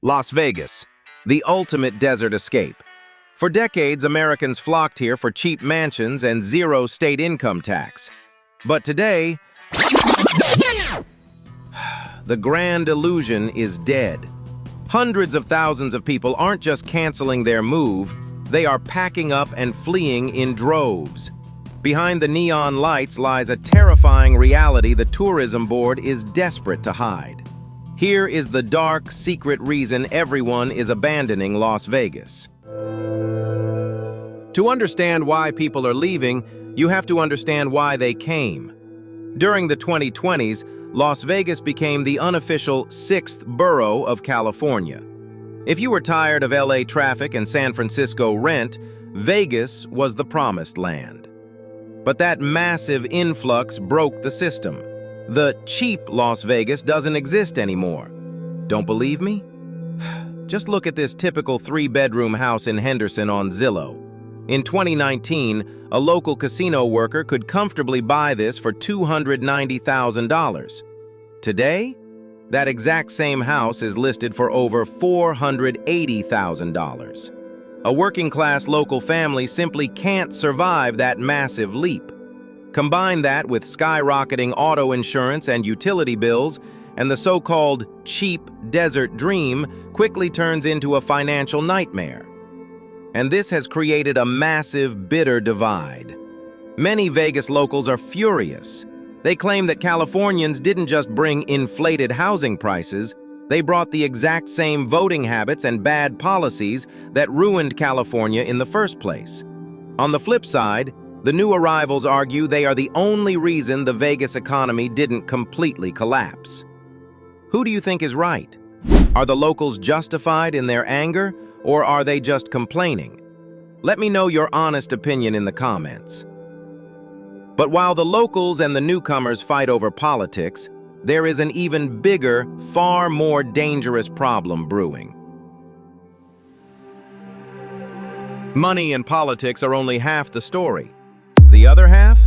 Las Vegas, the ultimate desert escape. For decades, Americans flocked here for cheap mansions and zero state income tax. But today, the grand illusion is dead. Hundreds of thousands of people aren't just canceling their move, they are packing up and fleeing in droves. Behind the neon lights lies a terrifying reality the tourism board is desperate to hide. Here is the dark, secret reason everyone is abandoning Las Vegas. To understand why people are leaving, you have to understand why they came. During the 2020s, Las Vegas became the unofficial 6th borough of California. If you were tired of LA traffic and San Francisco rent, Vegas was the promised land. But that massive influx broke the system. The cheap Las Vegas doesn't exist anymore. Don't believe me? Just look at this typical 3-bedroom house in Henderson on Zillow. In 2019, a local casino worker could comfortably buy this for $290,000. Today, that exact same house is listed for over $480,000. A working-class local family simply can't survive that massive leap. Combine that with skyrocketing auto insurance and utility bills, and the so-called cheap desert dream quickly turns into a financial nightmare. And this has created a massive, bitter divide. Many Vegas locals are furious. They claim that Californians didn't just bring inflated housing prices, they brought the exact same voting habits and bad policies that ruined California in the first place. On the flip side, the new arrivals argue they are the only reason the Vegas economy didn't completely collapse. Who do you think is right? Are the locals justified in their anger, or are they just complaining? Let me know your honest opinion in the comments. But while the locals and the newcomers fight over politics, there is an even bigger, far more dangerous problem brewing. Money and politics are only half the story. The other half?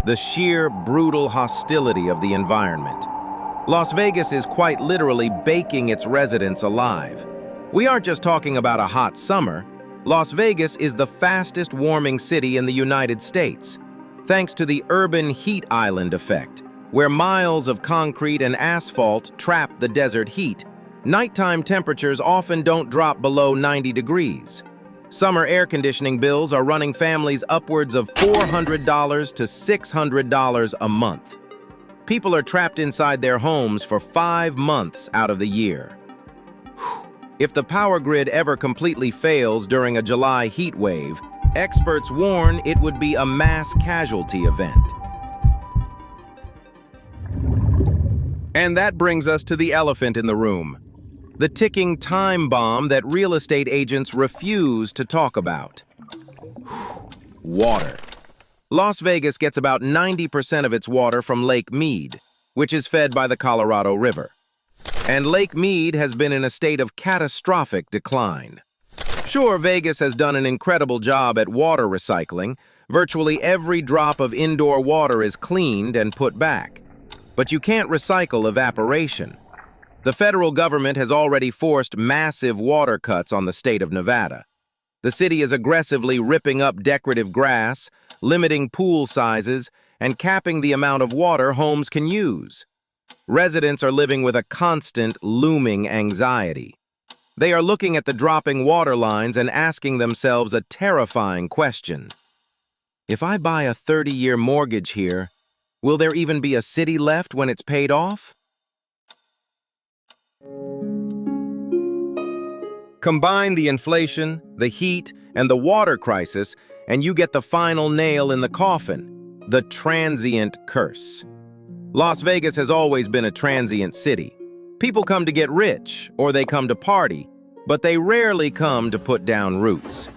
The sheer, brutal hostility of the environment. Las Vegas is quite literally baking its residents alive. We aren't just talking about a hot summer. Las Vegas is the fastest warming city in the United States, thanks to the urban heat island effect, where miles of concrete and asphalt trap the desert heat. Nighttime temperatures often don't drop below 90 degrees. Summer air conditioning bills are running families upwards of $400 to $600 a month. People are trapped inside their homes for 5 months out of the year. If the power grid ever completely fails during a July heat wave, experts warn it would be a mass casualty event. And that brings us to the elephant in the room. The ticking time bomb that real estate agents refuse to talk about. Water. Las Vegas gets about 90% of its water from Lake Mead, which is fed by the Colorado River. And Lake Mead has been in a state of catastrophic decline. Sure, Vegas has done an incredible job at water recycling. Virtually every drop of indoor water is cleaned and put back. But you can't recycle evaporation. The federal government has already forced massive water cuts on the state of Nevada. The city is aggressively ripping up decorative grass, limiting pool sizes, and capping the amount of water homes can use. Residents are living with a constant, looming anxiety. They are looking at the dropping water lines and asking themselves a terrifying question. If I buy a 30-year mortgage here, will there even be a city left when it's paid off? Combine the inflation, the heat, and the water crisis, and you get the final nail in the coffin, the transient curse. Las Vegas has always been a transient city. People come to get rich, or they come to party, but they rarely come to put down roots.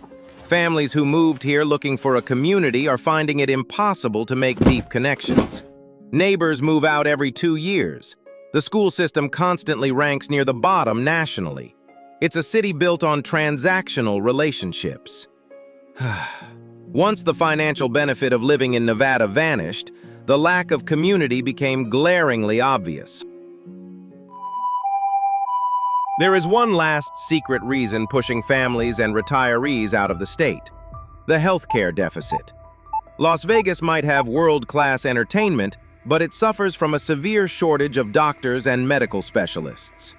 Families who moved here looking for a community are finding it impossible to make deep connections. Neighbors move out every 2 years. The school system constantly ranks near the bottom nationally. It's a city built on transactional relationships. Once the financial benefit of living in Nevada vanished, the lack of community became glaringly obvious. There is one last secret reason pushing families and retirees out of the state: the healthcare deficit. Las Vegas might have world-class entertainment, but it suffers from a severe shortage of doctors and medical specialists.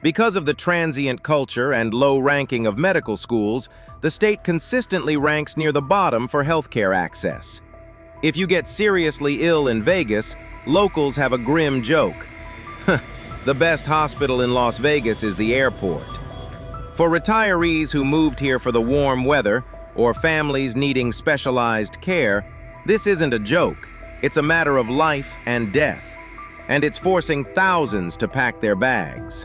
Because of the transient culture and low ranking of medical schools, the state consistently ranks near the bottom for healthcare access. If you get seriously ill in Vegas, locals have a grim joke. The best hospital in Las Vegas is the airport. For retirees who moved here for the warm weather, or families needing specialized care, this isn't a joke. It's a matter of life and death, and it's forcing thousands to pack their bags.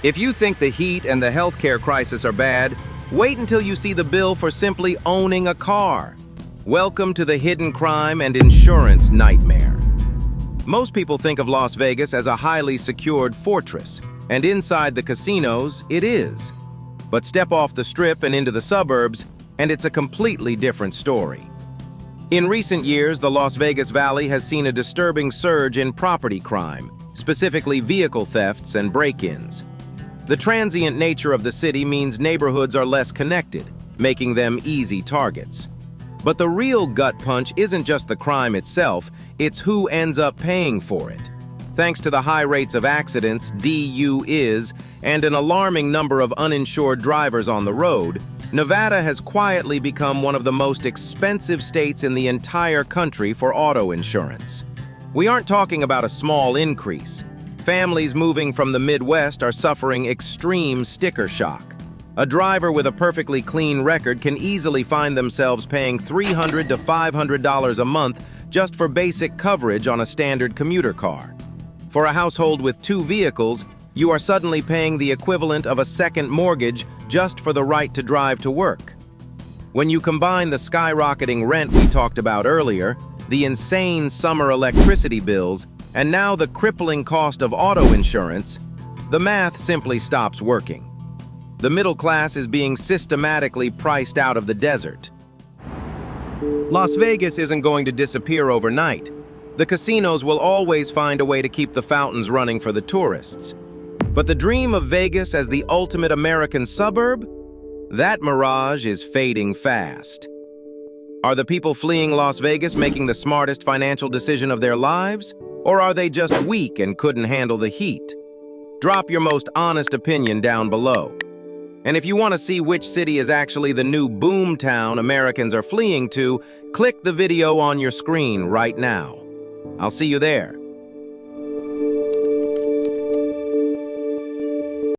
If you think the heat and the healthcare crisis are bad, wait until you see the bill for simply owning a car. Welcome to the hidden crime and insurance nightmare. Most people think of Las Vegas as a highly secured fortress, and inside the casinos, it is. But step off the Strip and into the suburbs, and it's a completely different story. In recent years, the Las Vegas Valley has seen a disturbing surge in property crime, specifically vehicle thefts and break-ins. The transient nature of the city means neighborhoods are less connected, making them easy targets. But the real gut punch isn't just the crime itself, it's who ends up paying for it. Thanks to the high rates of accidents, DUIs, and an alarming number of uninsured drivers on the road, Nevada has quietly become one of the most expensive states in the entire country for auto insurance. We aren't talking about a small increase. Families moving from the Midwest are suffering extreme sticker shock. A driver with a perfectly clean record can easily find themselves paying $300 to $500 a month just for basic coverage on a standard commuter car. For a household with 2 vehicles, you are suddenly paying the equivalent of a second mortgage just for the right to drive to work. When you combine the skyrocketing rent we talked about earlier, the insane summer electricity bills, and now the crippling cost of auto insurance, the math simply stops working. The middle class is being systematically priced out of the desert. Las Vegas isn't going to disappear overnight. The casinos will always find a way to keep the fountains running for the tourists. But the dream of Vegas as the ultimate American suburb? That mirage is fading fast. Are the people fleeing Las Vegas making the smartest financial decision of their lives? Or are they just weak and couldn't handle the heat? Drop your most honest opinion down below. And if you want to see which city is actually the new boom town Americans are fleeing to, click the video on your screen right now. I'll see you there.